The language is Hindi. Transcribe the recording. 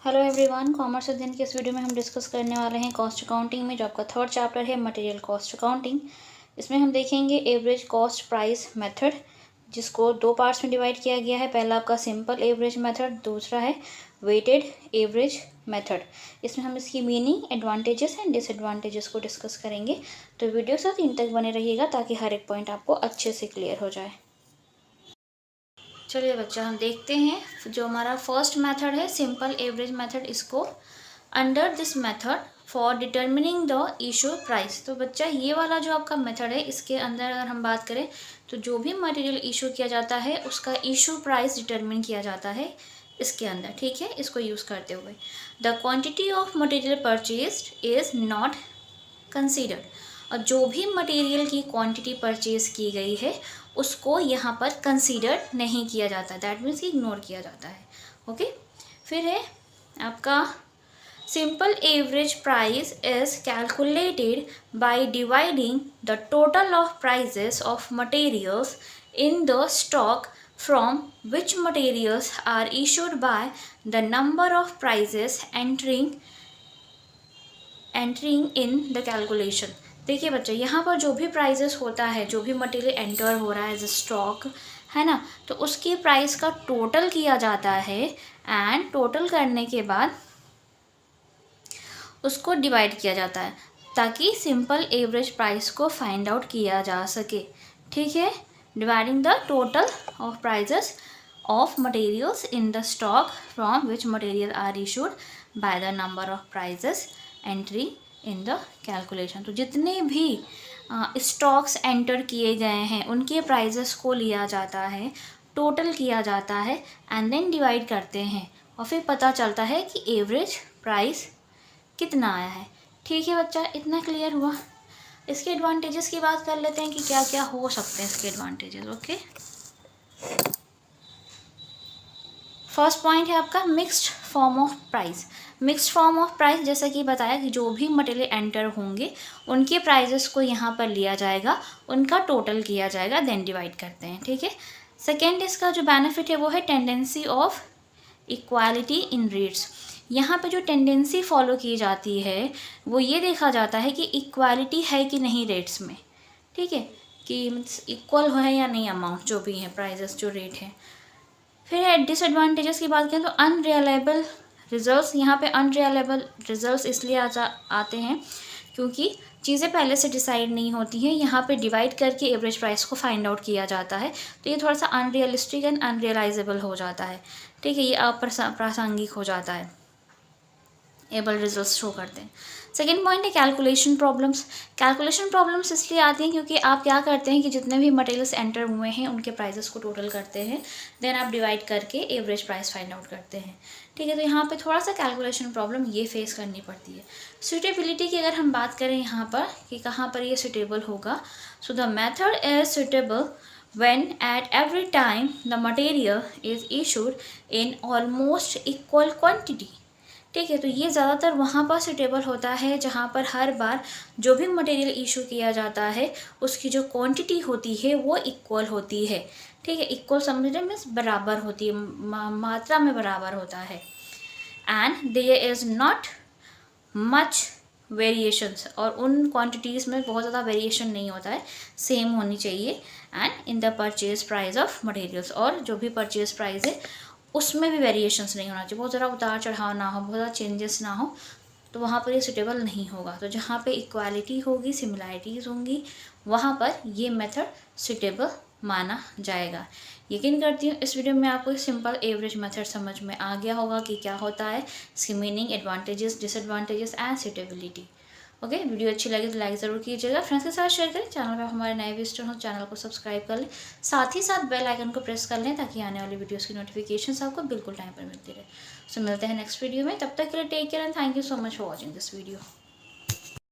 हेलो एवरीवन, कॉमर्स अध्ययन के इस वीडियो में हम डिस्कस करने वाले हैं कॉस्ट अकाउंटिंग में जो आपका थर्ड चैप्टर है मटेरियल कॉस्ट अकाउंटिंग। इसमें हम देखेंगे एवरेज कॉस्ट प्राइस मेथड, जिसको दो पार्ट्स में डिवाइड किया गया है। पहला आपका सिंपल एवरेज मेथड, दूसरा है वेटेड एवरेज मेथड। इसमें हम इसकी मीनिंग, एडवांटेजेस एंड डिसएडवांटेजेस को डिस्कस करेंगे। तो वीडियो साथ इन तक बने रहिएगा ताकि हर एक पॉइंट आपको अच्छे से क्लियर हो जाए। चलिए बच्चा, हम देखते हैं जो हमारा फर्स्ट मेथड है सिंपल एवरेज मेथड। इसको under this method for determining the issue price. तो बच्चा ये वाला जो आपका मेथड है, इसके अंदर अगर हम बात करें तो जो भी मटेरियल इशू किया जाता है उसका इशू प्राइस डिटर्मिन किया जाता है इसके अंदर। ठीक है, इसको यूज़ करते हुए the quantity of material purchased is not considered. और जो भी मटेरियल की क्वांटिटी परचेज की गई है उसको यहाँ पर कंसीडर नहीं किया जाता, दैट मीन्स इग्नोर किया जाता है। ओके, फिर है आपका simple average price is calculated by dividing the total of prices of materials in the stock from which materials are issued by the number of prices entering in the calculation. देखिए बच्चे, यहाँ पर जो भी प्राइजेस होता है, जो भी मटेरियल एंटर हो रहा है एज स्टॉक, है ना, तो उसकी प्राइस का टोटल किया जाता है एंड टोटल करने के बाद उसको डिवाइड किया जाता है ताकि सिंपल एवरेज प्राइस को फाइंड आउट किया जा सके। ठीक है, dividing the total of prices of materials in the stock from which material are issued by the number of prices entry in the calculation. तो जितने भी स्टॉक्स एंटर किए गए हैं उनके प्राइजेस को लिया जाता है, टोटल किया जाता है एंड देन डिवाइड करते हैं और फिर पता चलता है कि एवरेज प्राइस कितना आया है। ठीक है बच्चा, इतना क्लियर हुआ। इसके एडवांटेजेस की बात कर लेते हैं कि क्या क्या हो सकते हैं इसके एडवांटेजेस। ओके, फर्स्ट पॉइंट है आपका mixed form of price. Mixed form of price, जैसा कि बताया कि जो भी मटेरियल एंटर होंगे उनके प्राइजेस को यहाँ पर लिया जाएगा, उनका टोटल किया जाएगा, देन डिवाइड करते हैं। ठीक है, सेकेंड इसका जो बेनिफिट है वो है tendency of equality in rates. यहाँ पे जो टेंडेंसी फॉलो की जाती है वो ये देखा जाता है कि इक्वालिटी है कि नहीं रेट्स में। ठीक है, कि मीन्स इक्वल है या नहीं अमाउंट जो भी है, प्राइजेस जो रेट है। फिर डिसएडवांटेजेस की बात करें तो अनरिलायबल रिजल्ट्स। यहाँ पे अनरिलायबल रिजल्ट्स इसलिए आते हैं क्योंकि चीज़ें पहले से डिसाइड नहीं होती हैं, यहाँ पे डिवाइड करके एवरेज प्राइस को फाइंड आउट किया जाता है, तो ये थोड़ा सा अनरियलिस्टिक एंड अनरियलाइजेबल हो जाता है। ठीक है, ये अप्रासंगिक हो जाता है, एबल रिजल्ट्स शो करते हैं। सेकेंड पॉइंट है कैलकुलेशन प्रॉब्लम्स। कैलकुलेशन प्रॉब्लम्स इसलिए आती हैं क्योंकि आप क्या करते हैं कि जितने भी मटेरियल्स एंटर हुए हैं उनके प्राइसेस को टोटल करते हैं, देन आप डिवाइड करके एवरेज प्राइस फाइंड आउट करते हैं। ठीक है, तो यहाँ पे थोड़ा सा कैलकुलेशन प्रॉब्लम ये फेस करनी पड़ती है। सूटेबिलिटी की अगर हम बात करें यहाँ पर कि कहाँ पर ये सूटेबल होगा, so the method is suitable when at every time the material is issued in almost equal quantity। ठीक है, तो ये ज़्यादातर वहाँ पर सूटेबल होता है जहाँ पर हर बार जो भी मटेरियल इशू किया जाता है उसकी जो क्वांटिटी होती है वो इक्वल होती है। ठीक है, इक्वल समझने मीन्स बराबर होती है, मात्रा में बराबर होता है। And there is not much variations, और उन क्वांटिटीज़ में बहुत ज़्यादा वेरिएशन नहीं होता है, सेम होनी चाहिए। And in the purchase price of materials, और जो भी परचेज प्राइस है उसमें भी वेरिएशंस नहीं होना चाहिए, बहुत ज़्यादा उतार चढ़ाव ना हो, बहुत ज़्यादा चेंजेस ना हो, तो वहाँ पर ये सूटेबल नहीं होगा। तो जहाँ पे इक्वालिटी होगी, सिमिलैरिटीज़ होंगी, वहाँ पर ये मेथड सूटेबल माना जाएगा। यकीन करती हूँ इस वीडियो में आपको सिंपल एवरेज मेथड समझ में आ गया होगा कि क्या होता है, इसकी meaning, advantages, disadvantages and suitability. Okay, video अच्छी लगी तो लाइक ज़रूर कीजिएगा, फ्रेंड्स के साथ शेयर करें। चैनल पर हमारे नए विजिटर हो चैनल को सब्सक्राइब कर लें, साथ ही साथ बेल आइकन को प्रेस कर लें ताकि आने वाली वीडियोस की नोटिफिकेशन आपको बिल्कुल टाइम पर मिलती रहे। सो मिलते हैं नेक्स्ट वीडियो में, तब तक के लिए take care and thank you so much for watching this video.